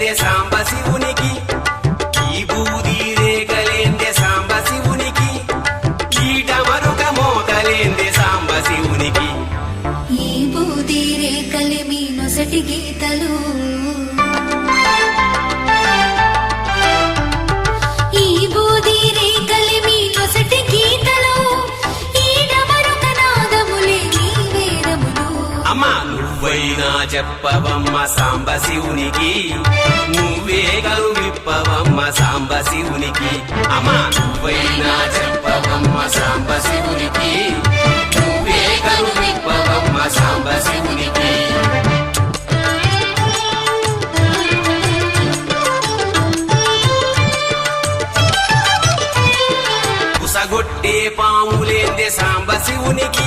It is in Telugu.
రేగలేందే సాంబ శివునికి, ఈ బూది రేగలేందే సాంబ శివునికి, ఈట మరుక మోతలేందే సాంబ శివునికి. ఈ బూది రేకలి మీ నొసటి గీతలు, ఈ బూది రేకలి మీ నొసటి గీతలు, ఈడ మరొక నాదములే నీ వేదములు. అమ్మా నువ్వైనా చెప్పవమ్మ సాంబ శివునికి, నువ్వే గలు విప్పవమ్మ సాంబ శివునికి. అమ్మా నువ్వైనా చెప్పవమ్మ సాంబ శివునికి, నువ్వే గలు విప్పవమ్మ సాంబ శివునికి. కుసగొట్టే పాములేందే సాంబ శివునికి,